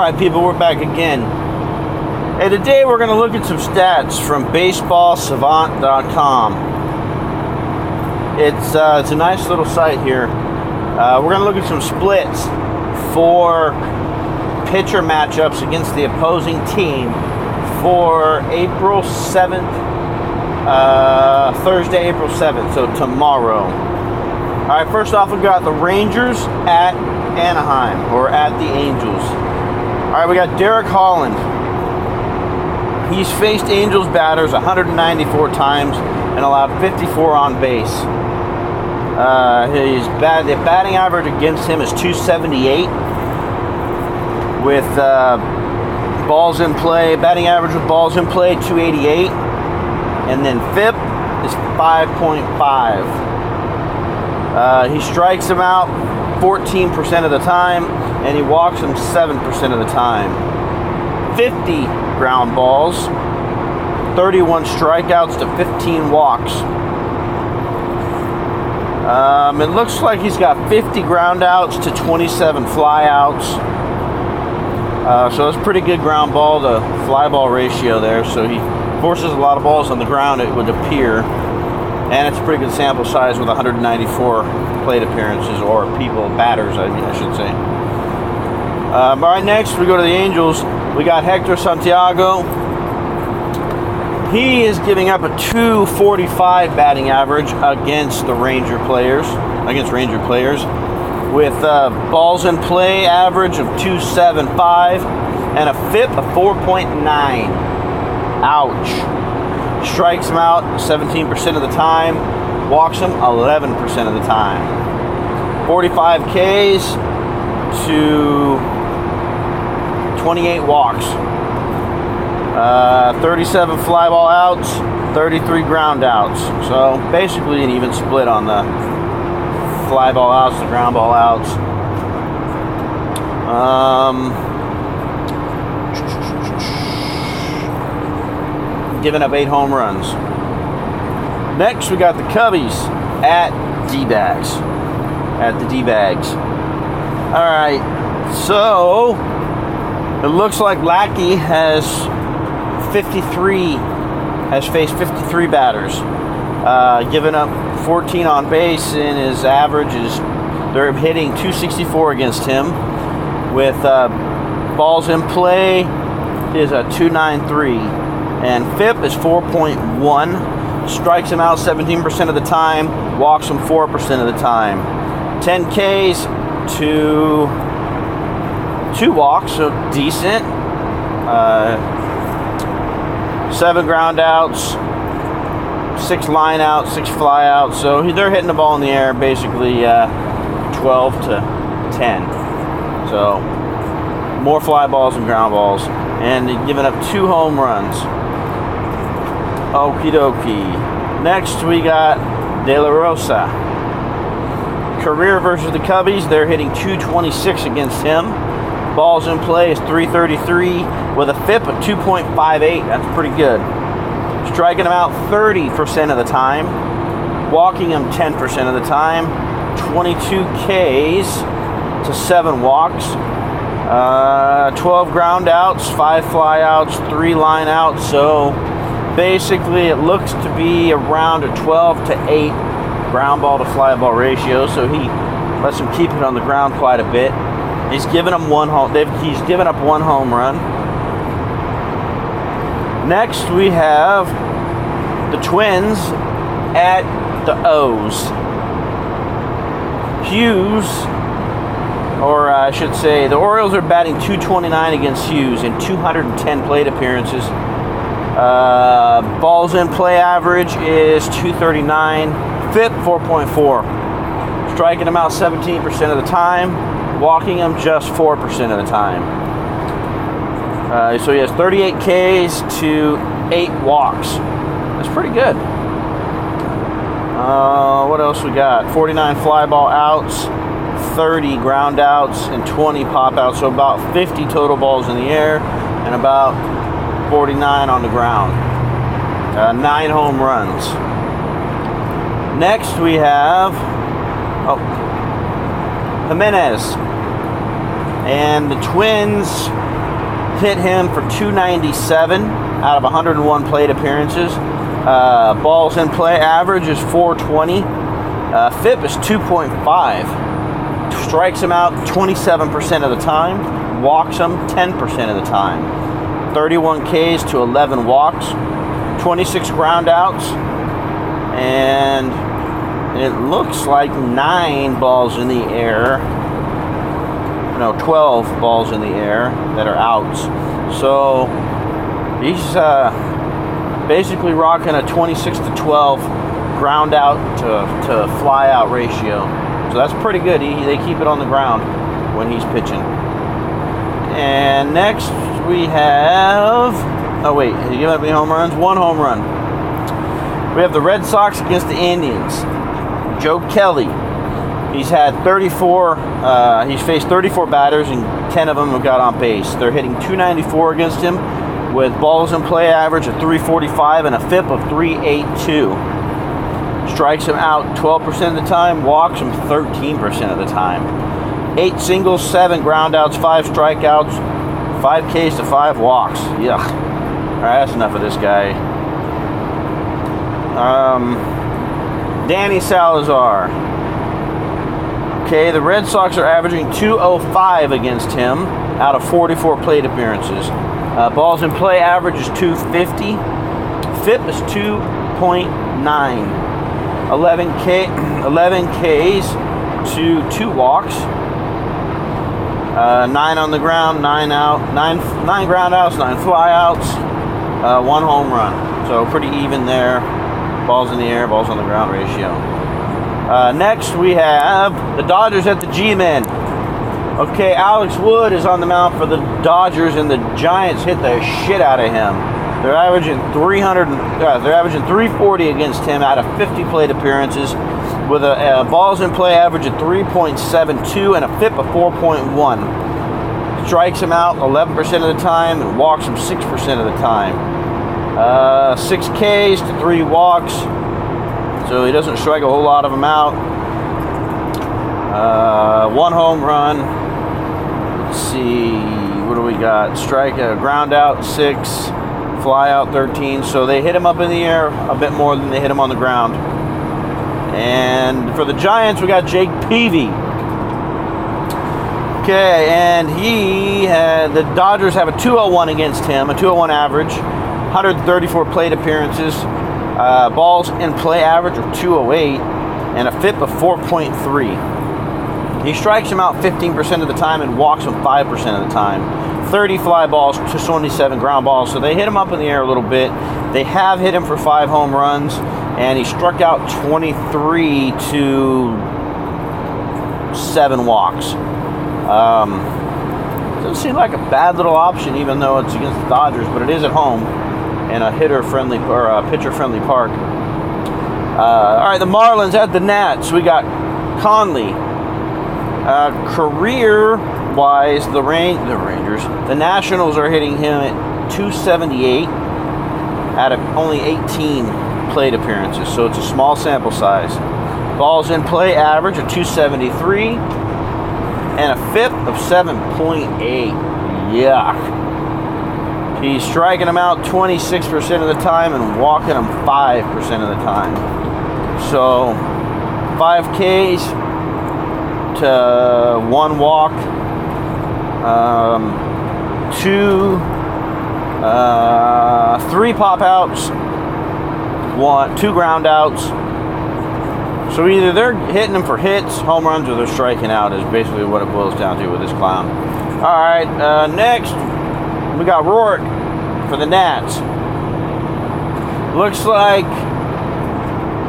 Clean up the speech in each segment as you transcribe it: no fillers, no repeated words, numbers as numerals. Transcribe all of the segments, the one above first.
Alright people, we're back again. And today we're going to look at some stats from baseballsavant.com. It's a nice little site here. We're going to look at some splits for pitcher matchups against the opposing team for April 7th, Thursday, April 7th, so tomorrow. Alright, first off we got the Rangers at Anaheim, or at the Angels. Alright, we got Derek Holland. He's faced Angels batters 194 times and allowed 54 on base. The batting average against him is 278 with balls in play. Batting average with balls in play 288, and then FIP is 5.5. He strikes him out 14% of the time, and he walks him 7% of the time. 50 ground balls, 31 strikeouts to 15 walks. It looks like he's got 50 ground outs to 27 flyouts. So that's pretty good ground ball to fly ball ratio there. So he forces a lot of balls on the ground, it would appear. And it's a pretty good sample size with 194 plate appearances, or batters, I should say. All right, next we go to the Angels. We got Hector Santiago. He is giving up a 245 batting average against Ranger players, with balls in play average of 275 and a FIP of 4.9. Ouch. Strikes him out 17% of the time, walks him 11% of the time. 45 Ks to 28 walks. 37 fly ball outs, 33 ground outs. So basically an even split on the fly ball outs, the ground ball outs. Giving up 8 home runs. Next, we got the Cubbies at D-Bags. All right, so it looks like Lackey has faced 53 batters, giving up 14 on base, and his average is, they're hitting 264 against him, with balls in play is a 293, and FIP is 4.1. Strikes him out 17% of the time, walks him 4% of the time. 10 Ks to 2 walks, so decent. 7 ground outs, 6 line outs, 6 fly outs. So they're hitting the ball in the air basically 12 to 10. So more fly balls than ground balls, and giving up 2 home runs. Okie dokie. Next we got De La Rosa. Career versus the Cubbies, they're hitting 226 against him. Balls in play is 333 with a FIP of 2.58. That's pretty good. Striking him out 30% of the time, walking him 10% of the time. 22 Ks to 7 walks. 12 ground outs, 5 fly outs, 3 line outs. So basically it looks to be around a 12 to 8 ground ball to fly ball ratio. So he lets him keep it on the ground quite a bit. He's given up 1 home run. Next we have the Twins at the O's. Hughes, or I should say, the Orioles are batting 229 against Hughes in 210 plate appearances. Balls in play average is 239, FIP 4.4. Striking him out 17% of the time, walking him just 4% of the time. So he has 38 Ks to 8 walks. That's pretty good. What else we got? 49 fly ball outs, 30 ground outs, and 20 pop outs. So about 50 total balls in the air and about 49 on the ground. 9 home runs. Next we have Jimenez. And the Twins hit him for 297 out of 101 plate appearances. Balls in play average is 420. FIP is 2.5. Strikes him out 27% of the time. Walks him 10% of the time. 31 Ks to 11 walks. 26 ground outs. And it looks like 9 balls in the air. No, 12 balls in the air that are outs. So he's basically rocking a 26 to 12 ground out to fly out ratio. So that's pretty good. They keep it on the ground when he's pitching. And next we have, oh wait, did he give up any home runs? 1 home run. We have the Red Sox against the Indians. Joe Kelly. He's had 34, he's faced 34 batters and 10 of them have got on base. They're hitting 294 against him with balls in play average of 345 and a FIP of 382. Strikes him out 12% of the time, walks him 13% of the time. 8 singles, 7 groundouts, 5 strikeouts, 5 Ks to 5 walks. Yuck. All right, that's enough of this guy. Danny Salazar. Okay, the Red Sox are averaging 205 against him out of 44 plate appearances. Balls in play average is 250. FIP is 2.9. 11 Ks to 2 walks. 9 on the ground, 9 ground outs, 9 fly outs, 1 home run. So pretty even there. Balls in the air, balls on the ground ratio. Next we have the Dodgers at the G-Men. Okay, Alex Wood is on the mound for the Dodgers, and the Giants hit the shit out of him. They're averaging 340 against him out of 50 plate appearances, with a balls in play average of 3.72 and a FIP of 4.1. Strikes him out 11% of the time and walks him 6% of the time. 6 Ks to 3 walks, so he doesn't strike a whole lot of them out. 1 home run. Let's see, what do we got? Ground out 6, fly out 13. So they hit him up in the air a bit more than they hit him on the ground. And for the Giants, we got Jake Peavy. Okay, and the Dodgers have a 201 against him, a 201 average, 134 plate appearances, balls in play average of 208, and a FIP of 4.3. He strikes him out 15% of the time and walks him 5% of the time. 30 fly balls to 27 ground balls, so they hit him up in the air a little bit. They have hit him for 5 home runs, and he struck out 23 to 7 walks. Doesn't seem like a bad little option, even though it's against the Dodgers, but it is at home in a pitcher-friendly park. All right, the Marlins at the Nats. We got Conley. Career-wise, the Nationals are hitting him at 278 out of only 18 plate appearances, so it's a small sample size. Balls in play average of 273 and a FIP of 7.8. Yuck. He's striking them out 26% of the time and walking them 5% of the time. So 5 Ks to 1 walk, 3 pop outs, 2 ground outs. So either they're hitting them for hits, home runs, or they're striking out is basically what it boils down to with this clown. All right, next we got Rourke for the Nats. Looks like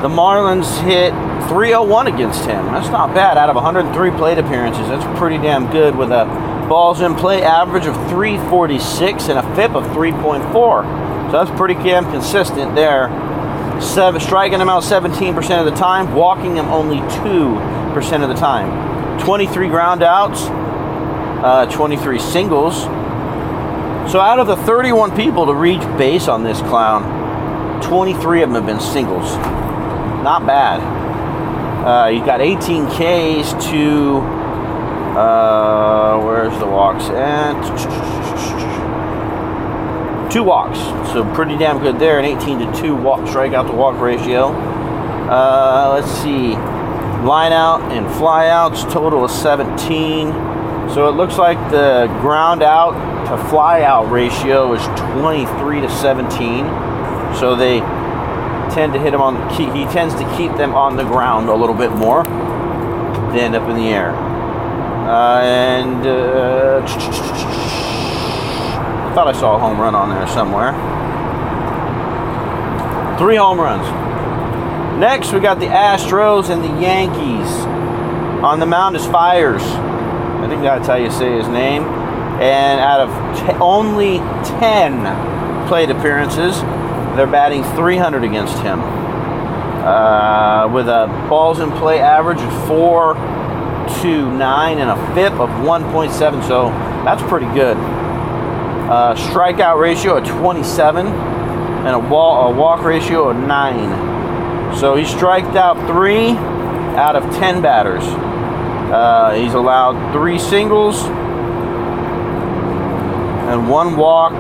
the Marlins hit 301 against him. That's not bad out of 103 plate appearances. That's pretty damn good with a balls in play average of 346 and a FIP of 3.4. So that's pretty damn consistent there. Striking him out 17% of the time, walking him only 2% of the time. 23 ground outs, 23 singles. So out of the 31 people to reach base on this clown, 23 of them have been singles. Not bad. You got 18 Ks to, where's the walks at? 2 walks. So pretty damn good there. An 18-2 walk strikeout to walk ratio. Let's see. Line out and fly outs, total of 17. So it looks like the ground out to fly out ratio is 23-17. So they tend to hit him on. He tends to keep them on the ground a little bit more than up in the air. I thought I saw a home run on there somewhere. 3 home runs. Next, we got the Astros and the Yankees. On the mound is Fires. I think that's how you say his name. And out of only 10 plate appearances, they're batting .300 against him. With a balls in play average of 4.29 and a FIP of 1.7. So that's pretty good. Strikeout ratio of 27 and a walk ratio of 9. So he striked out 3 out of 10 batters. He's allowed 3 singles and 1 walk,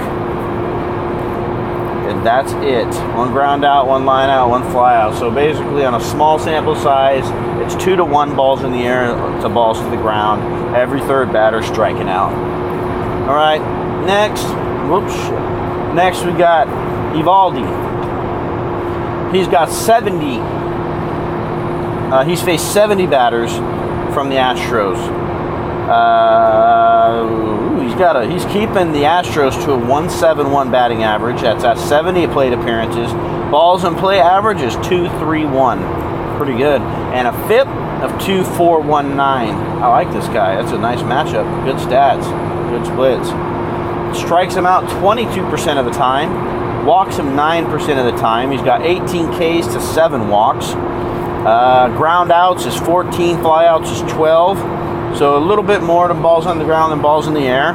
and that's it. 1 ground out, 1 line out, 1 fly out. So basically, on a small sample size, it's 2-1 balls in the air to balls to the ground. Every 3rd batter striking out. All right, next we got Evaldi. He's got 70. He's faced 70 batters from the Astros. He's keeping the Astros to a 1.71 batting average. That's at 70 plate appearances. Balls in play average is 2.31. Pretty good. And a FIP of 2.419. I like this guy. That's a nice matchup. Good stats. Good splits. Strikes him out 22% of the time. Walks him 9% of the time. He's got 18 Ks to 7 walks. Ground outs is 14. Fly outs is 12. So a little bit more to balls on the ground than balls in the air.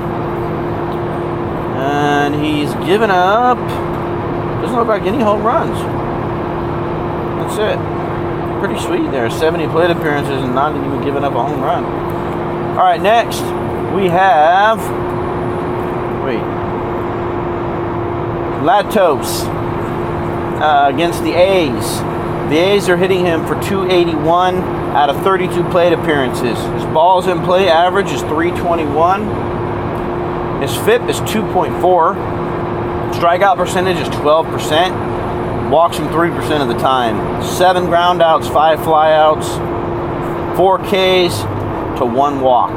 And he's given up, doesn't look like any home runs. That's it. Pretty sweet there. 70 plate appearances and not even giving up a home run. All right, next we have, Latos against the A's. The A's are hitting him for 281 out of 32 plate appearances. His balls in play average is 321. His FIP is 2.4. Strikeout percentage is 12%. Walks him 3% of the time. 7 ground outs, 5 fly outs, 4 Ks to 1 walk.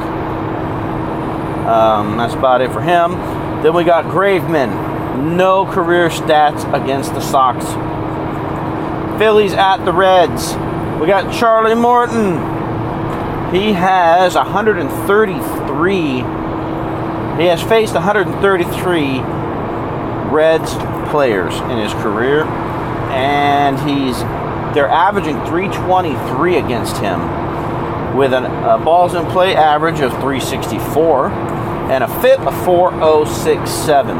That's about it for him. Then we got Graveman. No career stats against the Sox. Phillies at the Reds. We got Charlie Morton. He has 133. He has faced 133 Reds players in his career, and they're averaging 323 against him, with a balls in play average of 364 and a FIP of 4067.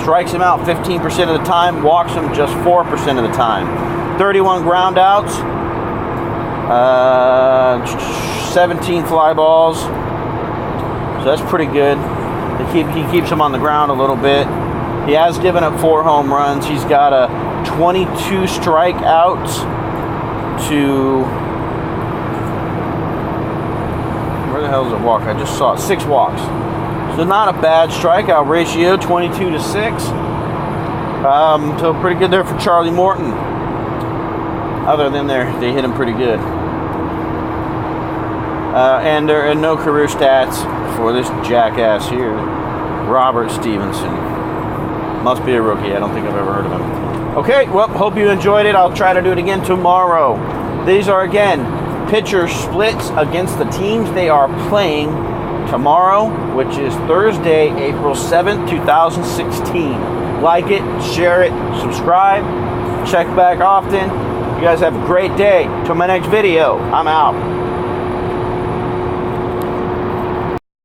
Strikes him out 15% of the time, walks him just 4% of the time. 31 ground outs, 17 fly balls. So that's pretty good. He keeps him on the ground a little bit. He has given up 4 home runs. He's got a 22 strikeouts to, where the hell is it walk? I just saw it. 6 walks. So not a bad strikeout ratio, 22-6. So pretty good there for Charlie Morton. Other than they hit him pretty good. And there are no career stats for this jackass here, Robert Stevenson. Must be a rookie. I don't think I've ever heard of him. Okay, well, hope you enjoyed it. I'll try to do it again tomorrow. These are, again, pitcher splits against the teams they are playing tomorrow, which is Thursday, April 7th, 2016. Like it, share it, subscribe, check back often. You guys have a great day. Till my next video, I'm out.